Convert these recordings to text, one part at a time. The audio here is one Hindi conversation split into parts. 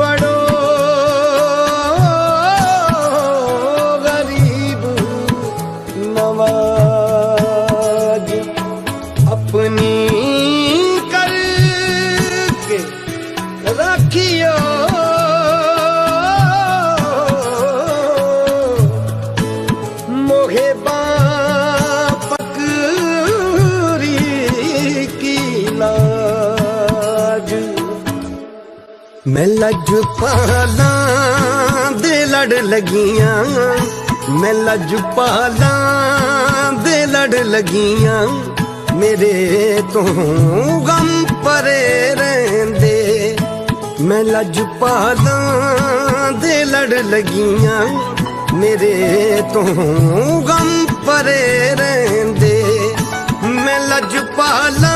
बड़ो गरीब नवाज अपनी करके रखियो मोहे पकड़ी की लाज मैं लजपाला दे लड़ लगियां मैं लजपाला दे लड़ लगियां मेरे तो गम परे रहंदे मैं लजपाला दे लड़ लगियां मेरे तो गम परे रहंदे मैं लजपाला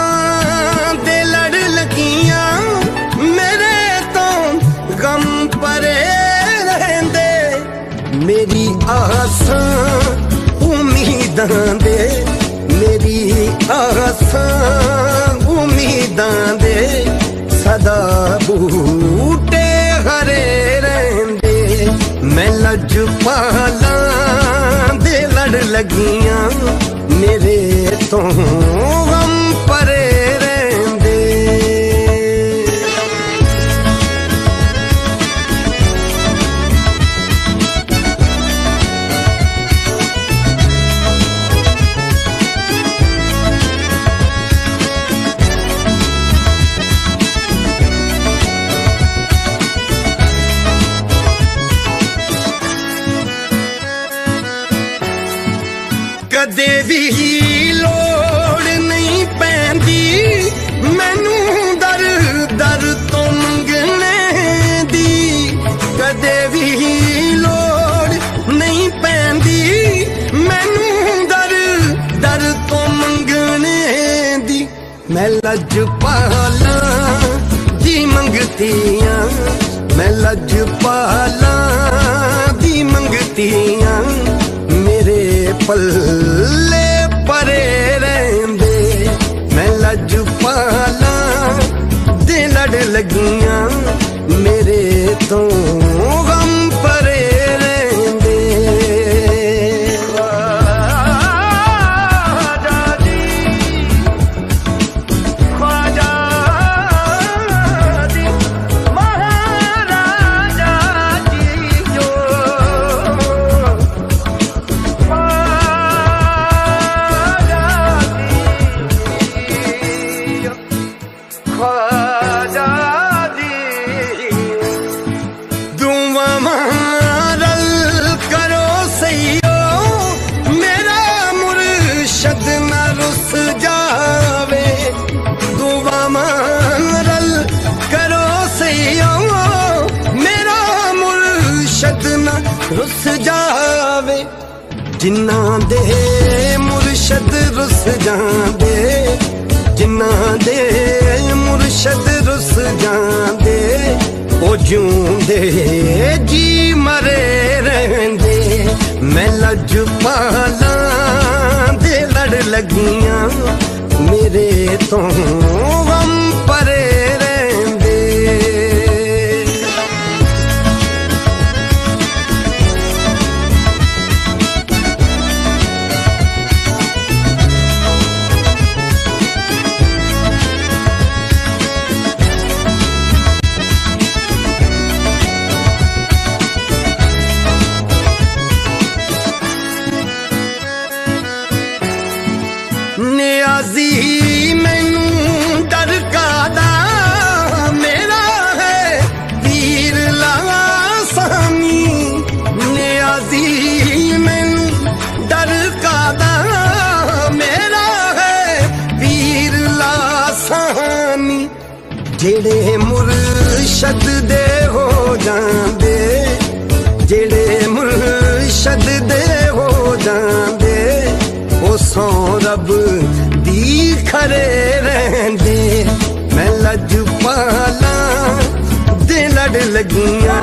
दे लड़ लगियां मेरे तो गम परे रहंदे मेरी आसां उम्मीदां दे मेरी आसां उम्मीदां दे सदा बूटे हरे रहंदे मैं लजपाला दे लड़ लगियां मेरे तो गम परे रहंदे कदे भी लोड़ नहीं पैंदी मैनू दर दर तो मंगने दी कदे भी लोड़ नहीं पैंदी मैनू दर दर तो मंगने दी मैं लजपाला दी मंगतियां मैं लजपाला दी मंगतियां मेरे पल्ले परे रहंदे मैं लजपाला दे लड़ लगियां मेरे तो गम परे रहंदे ख्वाजा जी ख्वाजा जी महाराजा जी जो ख्वाजा जी दुआ मारल करो सैयो मेरा मुर्शद न रुस जावे दुआ मारल करो सैयो मेरा मुर्शद न रुस जावे जिन्ना दे मुर्शद रुस जांदे जिन्ना दे मुर्शद रुस जांदे ओ जूंदे जी मरे रहंदे मैं लजपाला दे लड़ लगियां मेरे तो गम परे रहंदे नियाजी मैनू डर कादा मेरा है पीर लासानी नियाजी मैनू डर कादा मेरा है पीर लासानी जेड़े मुर्शद दे हो जांदे जेड़े मुर्शद दे हो जांदे ओ सौ रब दी खरे रहंदे मैं लजपाला दे लड़ लगियां